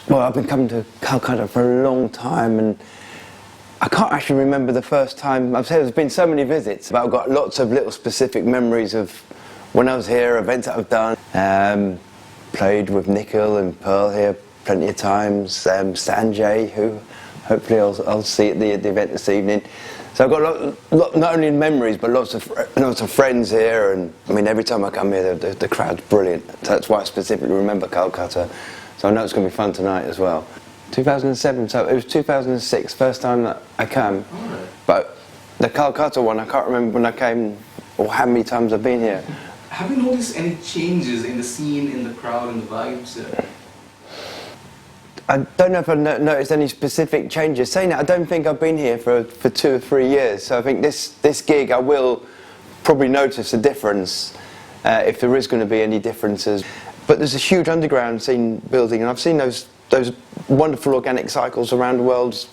Well, I've been coming to Calcutta for a long time, and I can't actually remember the first time. I've said there's been so many visits, but I've got lots of little specific memories of when I was here, events that I've done. Played with Nikhil and Pearl here plenty of times. Sanjay, who hopefully I'll see at the event this evening. So I've got not only memories, but lots of friends here, and I mean every time I come here, the crowd's brilliant. So that's why I specifically remember Calcutta. So I know it's going to be fun tonight as well. 2007, so it was 2006, first time that I came. Right. But the Calcutta one, I can't remember when I came or how many times I've been here. Have you noticed any changes in the scene, in the crowd, in the vibes? I don't know if I've noticed any specific changes. Saying that, I don't think I've been here for 2 or 3 years. So I think this gig, I will probably notice a difference, if there is going to be any differences. But there's a huge underground scene building, and I've seen those wonderful organic cycles around the world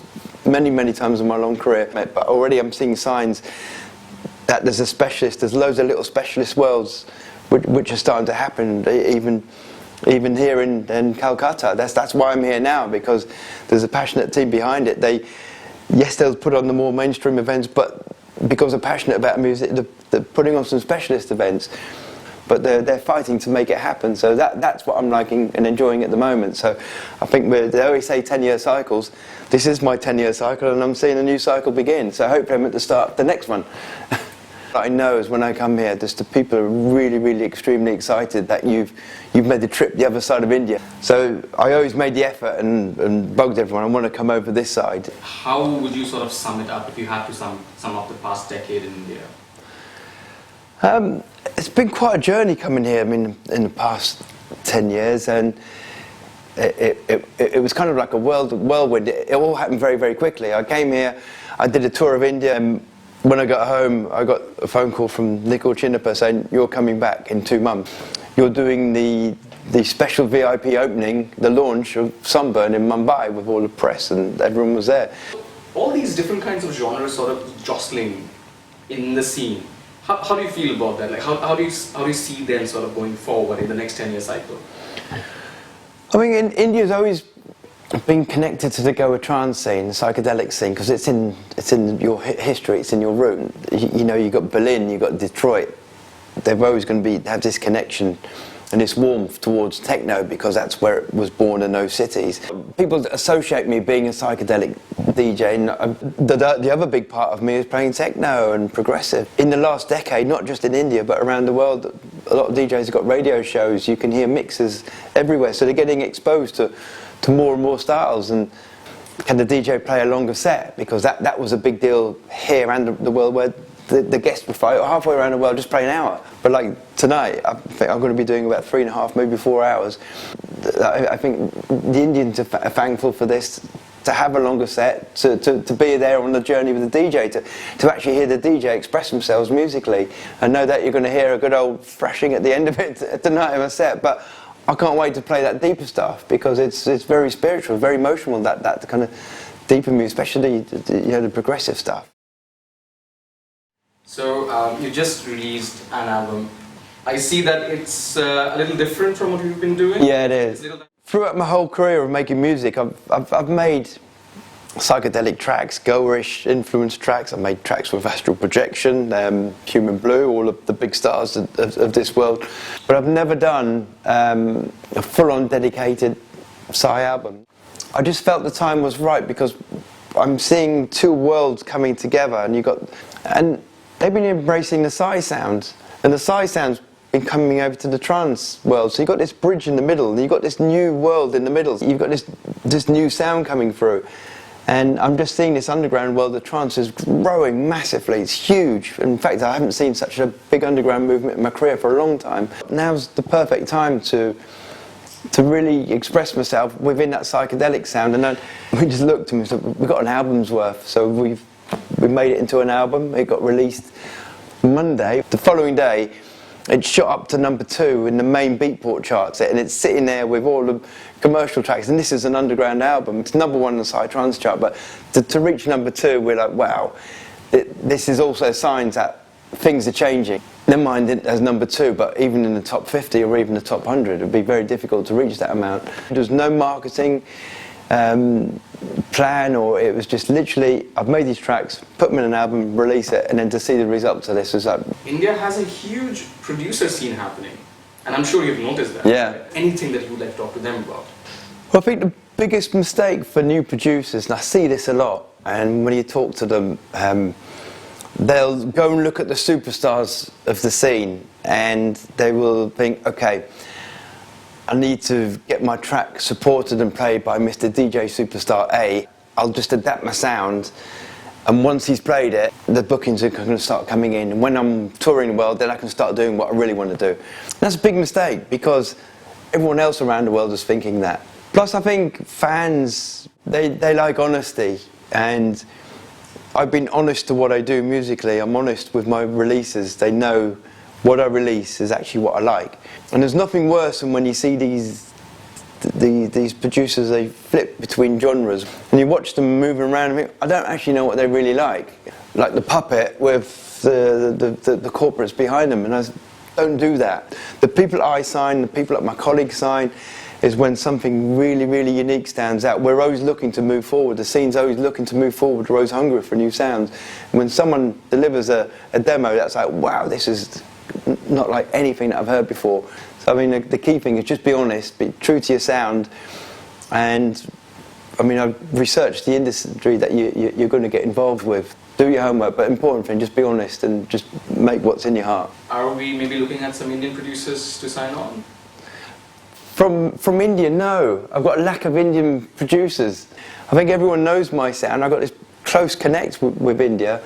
many times in my long career. But already I'm seeing signs that there's loads of little specialist worlds which are starting to happen, even here in Calcutta. That's why I'm here now, because there's a passionate team behind it. They'll put on the more mainstream events, but because they're passionate about music, they're putting on some specialist events. But they're fighting to make it happen, so that's what I'm liking and enjoying at the moment. So I think they always say 10-year cycles. This is my 10-year cycle, and I'm seeing a new cycle begin. So hopefully I'm at the start of the next one. What I know is when I come here, just the people are really extremely excited that you've made the trip the other side of India. So I always made the effort and bugged everyone. I want to come over this side. How would you sort of sum it up if you had to sum up the past decade in India? It's been quite a journey coming here. I mean, in the past 10 years, and it was kind of like a whirlwind. It all happened very quickly. I came here, I did a tour of India, and when I got home, I got a phone call from Nikhil Chinnappa saying, "You're coming back in 2 months. You're doing the special VIP opening, the launch of Sunburn in Mumbai with all the press," and everyone was there. All these different kinds of genres sort of jostling in the scene. How do you feel about that? Like how do you see them sort of going forward in the next 10-year cycle? I mean, India's always been connected to the Goa trance scene, the psychedelic scene, because it's in your history, it's in your root. You know, you've got Berlin, you've got Detroit. They're always going to have this connection and this warmth towards techno, because that's where it was born in those cities. People associate me being a psychedelic DJ, and the other big part of me is playing techno and progressive. In the last decade, not just in India but around the world, a lot of DJs have got radio shows. You can hear mixes everywhere, so they're getting exposed to more and more styles. And can the DJ play a longer set? Because that was a big deal here and the world, where the guests were halfway around the world just play an hour. But like tonight, I think I'm going to be doing about 3.5, maybe 4 hours. I think the Indians are thankful for this, to have a longer set, to be there on the journey with the DJ, to actually hear the DJ express themselves musically, and know that you're going to hear a good old thrashing at the end of it tonight of a set. But I can't wait to play that deeper stuff, because it's very spiritual, very emotional, that kind of deeper music, especially the progressive stuff. So you just released an album. I see that it's a little different from what you've been doing. Yeah, it is. Throughout my whole career of making music, I've made psychedelic tracks, Goa-ish influenced tracks. I've made tracks with Astral Projection, Human Blue, all of the big stars of this world. But I've never done a full-on dedicated Psy album. I just felt the time was right, because I'm seeing two worlds coming together, and they've been embracing the Psy sound, and the Psy sound's been coming over to the trance world. So you've got this bridge in the middle, and you've got this new world in the middle. You've got this new sound coming through. And I'm just seeing this underground world of trance is growing massively. It's huge. In fact, I haven't seen such a big underground movement in my career for a long time. Now's the perfect time to really express myself within that psychedelic sound. And then we just looked and we said, we've got an album's worth. So we made it into an album. It got released Monday. The following day, it shot up to #2 in the main Beatport charts, and it's sitting there with all the commercial tracks. And this is an underground album. It's #1 on the Psytrance chart, but to reach #2, we're like, wow. This is also signs that things are changing. never mind it as number 2, but even in the top 50 or even the top 100, it would be very difficult to reach that amount. There was no marketing plan, or it was just literally, I've made these tracks, put them in an album, release it, and then to see the results of this was like... India has a huge producer scene happening, and I'm sure you've noticed that. Yeah. Anything that you would like to talk to them about? Well, I think the biggest mistake for new producers, and I see this a lot, and when you talk to them, they'll go and look at the superstars of the scene, and they will think, okay, I need to get my track supported and played by Mr. DJ Superstar A. I'll just adapt my sound, and once he's played it, the bookings are going to start coming in, and when I'm touring the world, then I can start doing what I really want to do. That's a big mistake, because everyone else around the world is thinking that. Plus, I think fans, they like honesty, and I've been honest to what I do musically. I'm honest with my releases. They know what I release is actually what I like. And there's nothing worse than when you see these producers, they flip between genres, and you watch them moving around and think, I don't actually know what they really like. Like the puppet with the corporates behind them, and I don't do that. The people I sign, the people that my colleagues sign, is when something really, really unique stands out. We're always looking to move forward. The scene's always looking to move forward. We're always hungry for new sounds. And when someone delivers a demo that's like, wow, this is not like anything that I've heard before. So I mean, the key thing is just be honest, be true to your sound, and I mean, I've researched the industry that you're going to get involved with. Do your homework, but important thing, just be honest and just make what's in your heart. Are we maybe looking at some Indian producers to sign on? From India, no. I've got a lack of Indian producers. I think everyone knows my sound. I've got this close connect with India.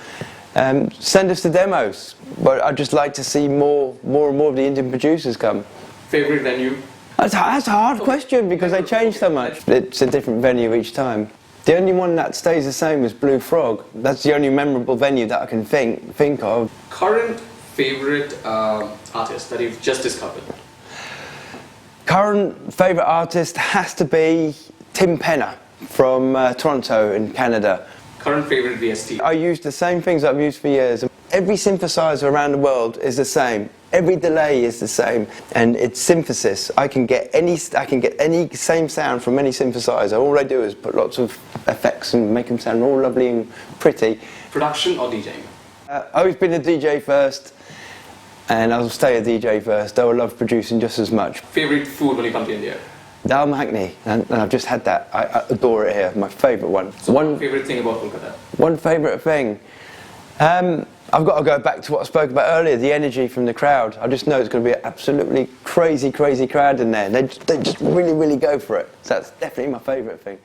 Send us the demos. But I'd just like to see more and more of the Indian producers come. Favorite venue? That's a hard question because they change so much. It's a different venue each time. The only one that stays the same is Blue Frog. That's the only memorable venue that I can think of. Current favorite artist that you've just discovered? Current favourite artist has to be Tim Penner from Toronto in Canada. Current favourite VST? I use the same things I've used for years. Every synthesizer around the world is the same. Every delay is the same, and it's synthesis. I can get any same sound from any synthesizer. All I do is put lots of effects and make them sound all lovely and pretty. Production or DJing? I've always been a DJ first. And I'll stay a DJ first, though I love producing just as much. Favourite food when you come to India? Dal makhani, and I've just had that. I adore it here, my favourite one. So one favourite thing about Kolkata? One favourite thing? I've got to go back to what I spoke about earlier, the energy from the crowd. I just know it's going to be an absolutely crazy, crazy crowd in there. They just really, really go for it. So that's definitely my favourite thing.